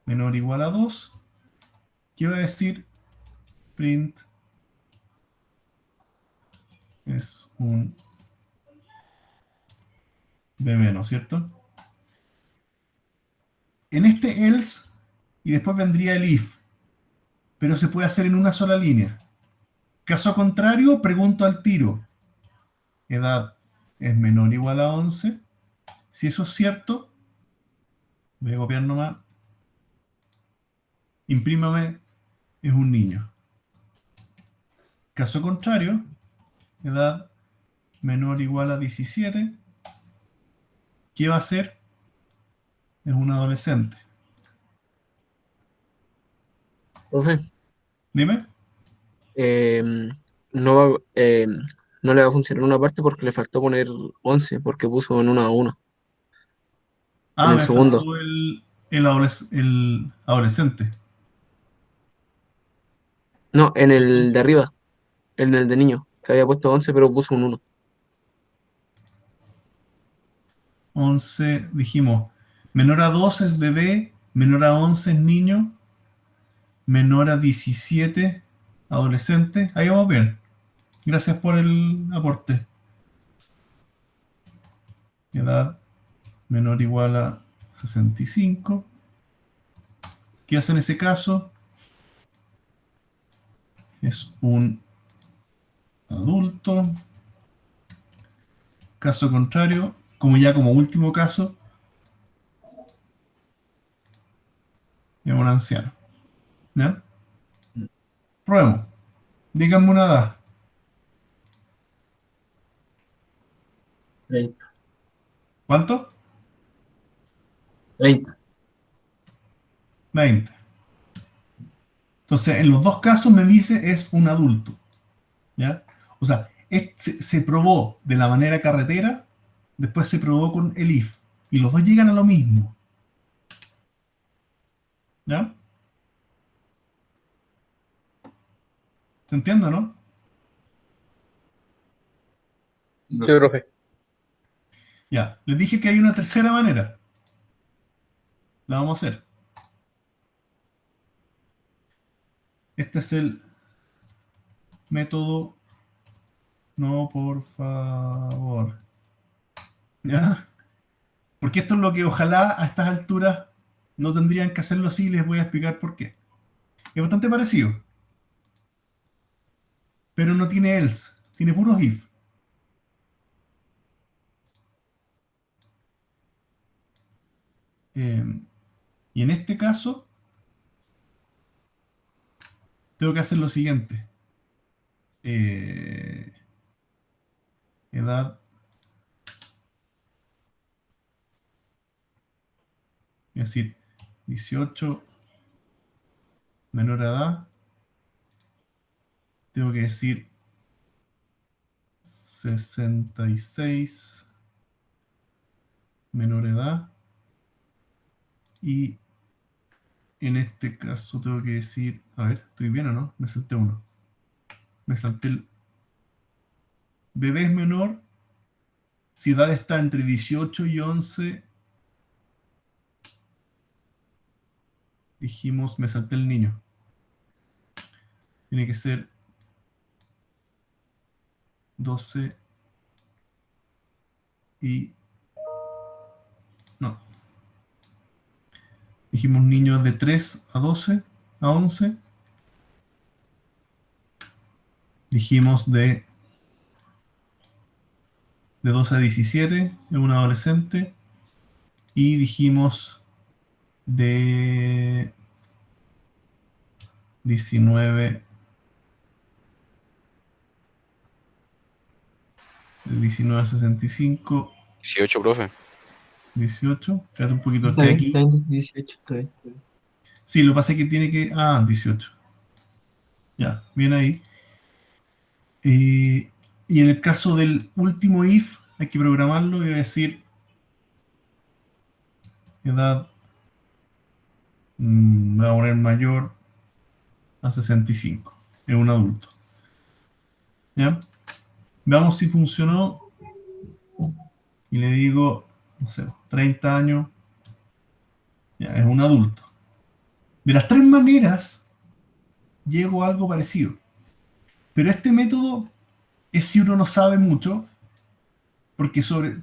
menor o igual a 2. ¿Qué voy a decir? Print es un b menos, ¿cierto? En este else, y después vendría el if, pero se puede hacer en una sola línea. Caso contrario, pregunto al tiro. Edad es menor o igual a 11. Si eso es cierto, voy a copiar nomás. Imprímame es un niño. Caso contrario, edad menor o igual a 17. ¿Qué va a ser? Es un adolescente. Profe, Dime. no va, no le va a funcionar una parte porque le faltó poner 11 porque puso en 1 a 1 en Ah, el me segundo. faltó el adolescente. No, en el de arriba, en el de niño, que había puesto 11 pero puso un 1. 11, dijimos. Menor a 12 es bebé, menor a 11 es niño, menor a 17 adolescente. Ahí vamos bien. Gracias por el aporte. Edad menor o igual a 65. ¿Qué hace en ese caso? Es un adulto. Caso contrario, como último caso, es un anciano. ¿Ya? Probemos. Díganme una edad. 30. ¿Cuánto? 30. 20. Entonces, en los dos casos me dice es un adulto. ¿Ya? O sea, se probó de la manera carretera, después se probó con el if. Y los dos llegan a lo mismo. ¿Ya? ¿Se entiende, no? Sí, profe. Ya. Les dije que hay una tercera manera. La vamos a hacer. Este es el método. No, por favor. ¿Ya? Porque esto es lo que ojalá a estas alturas no tendrían que hacerlo así y les voy a explicar por qué. Es bastante parecido. Pero no tiene else. Tiene puros if. Y en este caso, tengo que hacer lo siguiente. Edad. Es decir, 18 menor edad. Tengo que decir 66 menor edad. Y en este caso tengo que decir, a ver, ¿estoy bien o no? Me salté uno. Me salté el bebé es menor. Si edad está entre 18 y 11, dijimos, me salté el niño. Tiene que ser 12 y... No. Dijimos niños de 3 a 12, a 11. Dijimos de 12 a 17, es un adolescente. Y dijimos de 19 De 19 a 65, 18, profe. 18. Espérate un poquito, Está estoy bien, aquí. está bien, 18, está bien. Sí, lo que pasa es que tiene que... Ah, 18. Ya, bien ahí. Y en el caso del último if, hay que programarlo y decir edad, voy a poner mayor a 65. Es un adulto. ¿Ya? Veamos si funcionó. Y le digo, no sé, 30 años. Ya, es un adulto. De las tres maneras, llego a algo parecido. Pero este método es si uno no sabe mucho, porque sobre...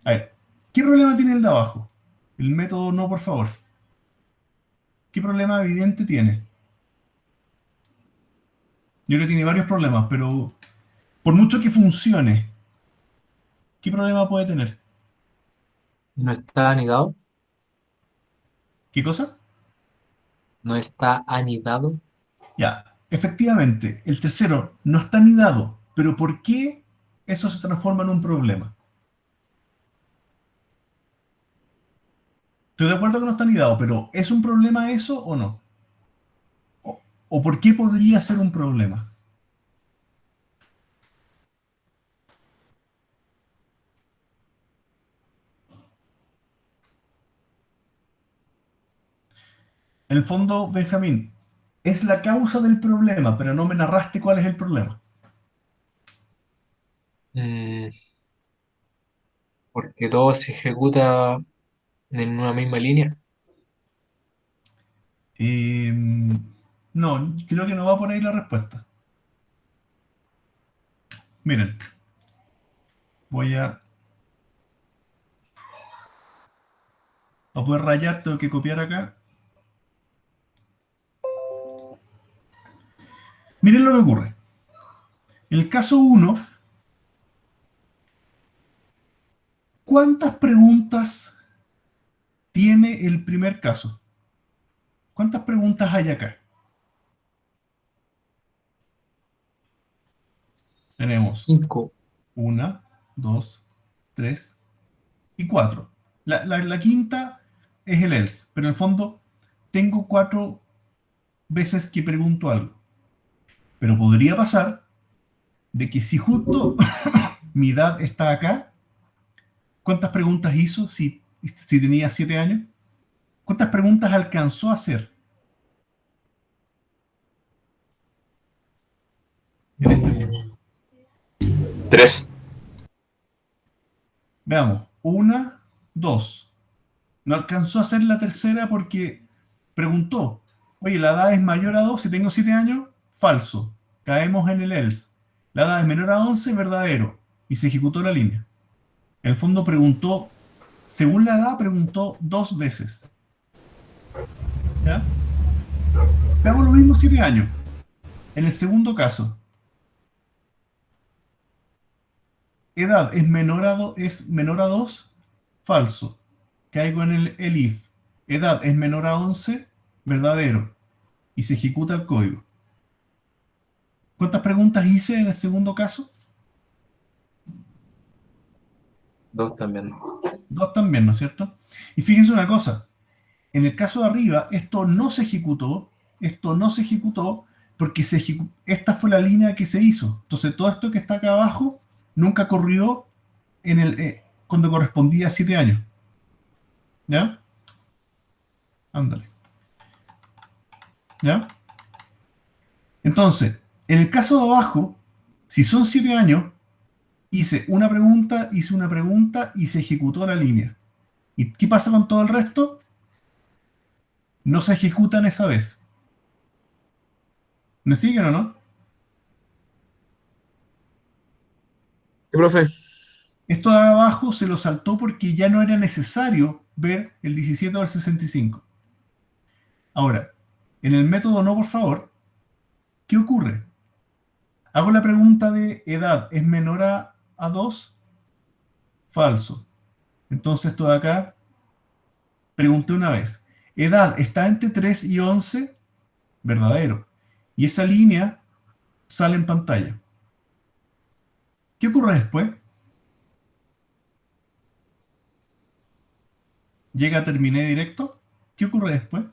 A ver, ¿qué problema tiene el de abajo? El método no, por favor. ¿Qué problema evidente tiene? Yo creo que tiene varios problemas, pero por mucho que funcione, ¿qué problema puede tener? No está anidado, ¿Qué cosa? no está anidado. Ya, efectivamente, el tercero no está anidado, pero ¿por qué eso se transforma en un problema? Estoy de acuerdo que no está anidado, pero ¿es un problema eso o no? ¿O por qué podría ser un problema? En el fondo, Benjamín, es la causa del problema, pero no me narraste cuál es el problema. Mm, porque todo se ejecuta en una misma línea. No, creo que no va por ahí la respuesta. Miren, voy a poder rayar, tengo que copiar acá. Miren lo que ocurre. En el caso 1, ¿cuántas preguntas tiene el primer caso? ¿Cuántas preguntas hay acá? Tenemos 5. 1, 2, 3 y 4. La quinta es el else, pero en el fondo tengo 4 veces que pregunto algo. Pero podría pasar de que si justo mi edad está acá, ¿cuántas preguntas hizo si tenía 7 años? ¿Cuántas preguntas alcanzó a hacer en este punto? 3. Veamos, 1, 2. No alcanzó a hacer la tercera porque preguntó, oye, ¿la edad es mayor a 2 si tengo 7 años? Falso. Caemos en el else. La edad es menor a 11, verdadero. Y se ejecutó la línea. En el fondo preguntó, según la edad, preguntó 2 veces. ¿Ya? Veamos lo mismo 7 años. En el segundo caso, edad es menor a 2, falso. Caigo en el if. Edad es menor a 11, verdadero. Y se ejecuta el código. ¿Cuántas preguntas hice en el segundo caso? 2 también. 2 también, ¿no es cierto? Y fíjense una cosa. En el caso de arriba, esto no se ejecutó porque esta fue la línea que se hizo. Entonces, todo esto que está acá abajo nunca corrió cuando correspondía a 7 años. ¿Ya? Ándale. ¿Ya? Entonces, en el caso de abajo, si son 7 años, hice una pregunta y se ejecutó la línea. ¿Y qué pasa con todo el resto? No se ejecutan esa vez. ¿Me siguen o no? ¿Qué, profe? Esto de abajo se lo saltó porque ya no era necesario ver el 17 o el 65. Ahora, en el método no, por favor, ¿qué ocurre? Hago la pregunta de edad, ¿es menor a 2? Falso. Entonces esto de acá, pregunté una vez. ¿Edad está entre 3 y 11? Verdadero. Y esa línea sale en pantalla. ¿Qué ocurre después? llega a terminé directo, ¿qué ocurre después?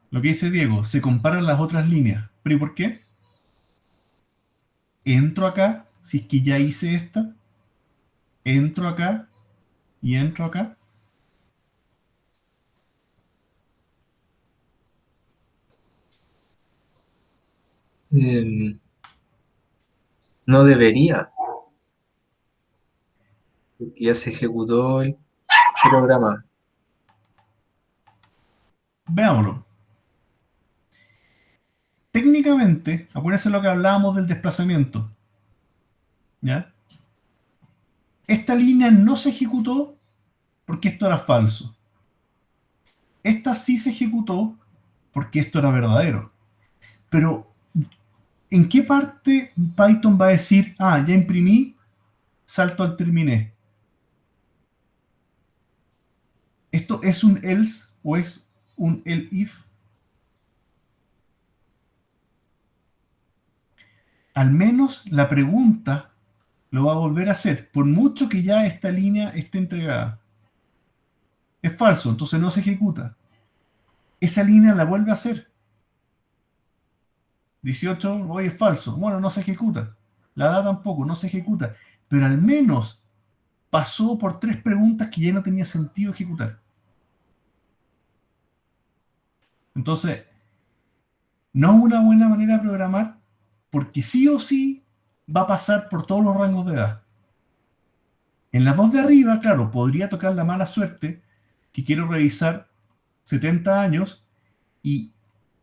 Lo que dice Diego, se comparan las otras líneas. ¿Pero y por qué? Entro acá, si es que ya hice esta, entro acá y entro acá. Em, no debería, porque ya se ejecutó el programa. Veámoslo. Técnicamente, acuérdense lo que hablábamos del desplazamiento, ¿ya? Esta línea no se ejecutó porque esto era falso. Esta sí se ejecutó porque esto era verdadero. Pero, ¿en qué parte Python va a decir, ah, ya imprimí, salto al terminé? ¿Esto es un else o es un elif? Al menos la pregunta lo va a volver a hacer, por mucho que ya esta línea esté entregada. Es falso, entonces no se ejecuta. Esa línea la vuelve a hacer. 18, hoy es falso. Bueno, no se ejecuta. La da tampoco, no se ejecuta. Pero al menos pasó por 3 preguntas que ya no tenía sentido ejecutar. Entonces, no es una buena manera de programar porque sí o sí va a pasar por todos los rangos de edad. En las dos de arriba, claro, podría tocar la mala suerte que quiero revisar 70 años y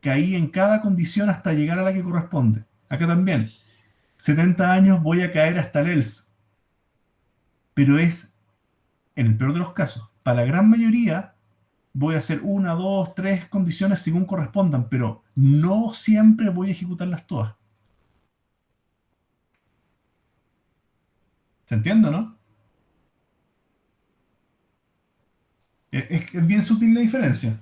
caí en cada condición hasta llegar a la que corresponde. Acá también, 70 años voy a caer hasta el else, pero es en el peor de los casos. Para la gran mayoría voy a hacer una, dos, tres condiciones según correspondan, pero no siempre voy a ejecutarlas todas. ¿Se entiende, no? Es bien sutil la diferencia.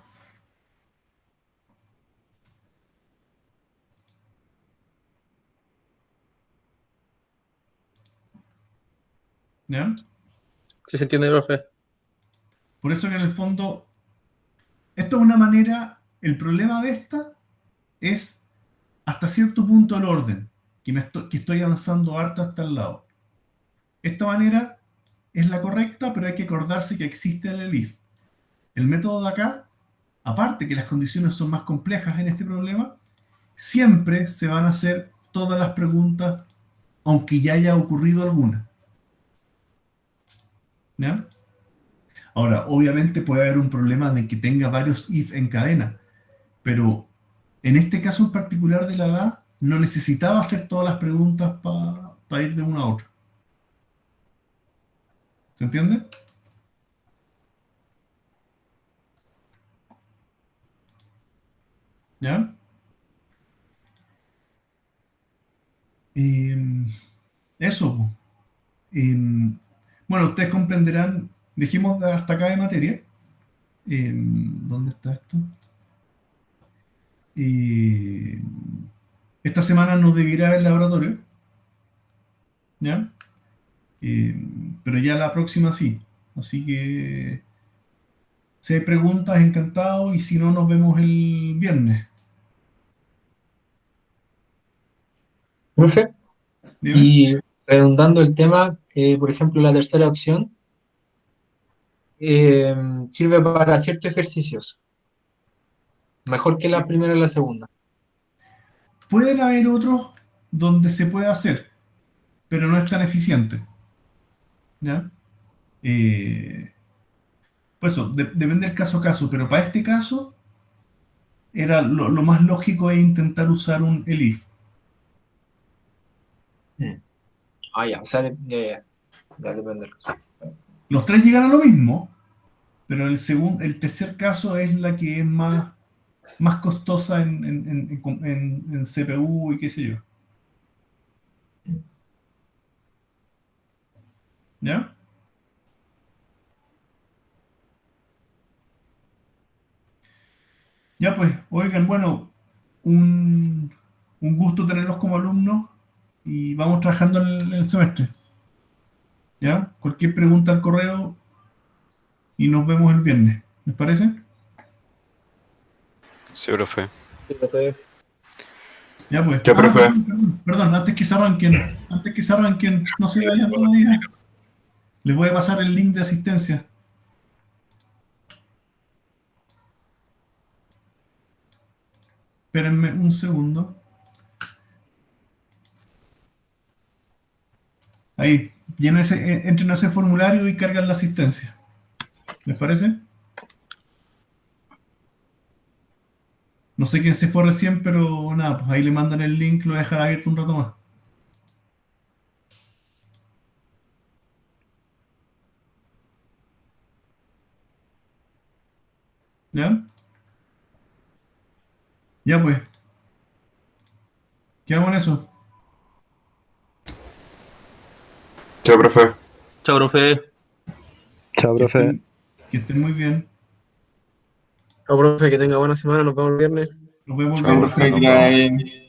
¿Ya? ¿Sí se entiende, profe? Por eso que en el fondo, esto es una manera, el problema de esta es hasta cierto punto el orden, que estoy avanzando harto hasta el lado. Esta manera es la correcta, pero hay que acordarse que existe el elif. El método de acá, aparte que las condiciones son más complejas en este problema, siempre se van a hacer todas las preguntas, aunque ya haya ocurrido alguna. ¿Ya? Ahora, obviamente puede haber un problema de que tenga varios if en cadena, pero en este caso en particular de la edad, no necesitaba hacer todas las preguntas para ir de una a otra. ¿Se entiende? ¿Ya? Eso, po. Bueno, ustedes comprenderán, dejemos hasta acá de materia. ¿Dónde está esto? Esta semana nos deberá el laboratorio, ¿ya? Pero ya la próxima sí. Así que si hay preguntas, encantado, y si no, nos vemos el viernes. Profe, Dime. y redundando el tema, por ejemplo, la tercera opción eh, sirve para ciertos ejercicios, mejor que la primera y la segunda. Pueden haber otros donde se puede hacer, pero no es tan eficiente, ¿ya? Pues eso, depende del caso a caso, pero para este caso era lo más lógico es intentar usar un elif. Ah, ya, o sea, ya depende del caso. Los tres llegan a lo mismo, pero el tercer caso es la que es más costosa en CPU y qué sé yo. ¿Ya? Ya pues, oigan, bueno, un gusto tenerlos como alumnos y vamos trabajando en el semestre. ¿Ya? Cualquier pregunta al correo y nos vemos el viernes. ¿Les parece? Sí, profe. Sí, profe. Ya pues. Ya, profe. Perdón, antes que se arranquen, no se vayan todavía. Les voy a pasar el link de asistencia. Espérenme un segundo. Ahí, entren a ese formulario y cargan la asistencia. ¿Les parece? No sé quién se fue recién, pero nada, pues ahí le mandan el link, lo voy a dejar abierto un rato más. ¿Ya? Ya pues. ¿Qué hago en eso? Chao, profe. Chao, profe. Chao, profe. Que estén muy bien. Chao, profe, que tenga buena semana, nos vemos el viernes. Nos vemos el Chao, viernes. profe, nos vemos.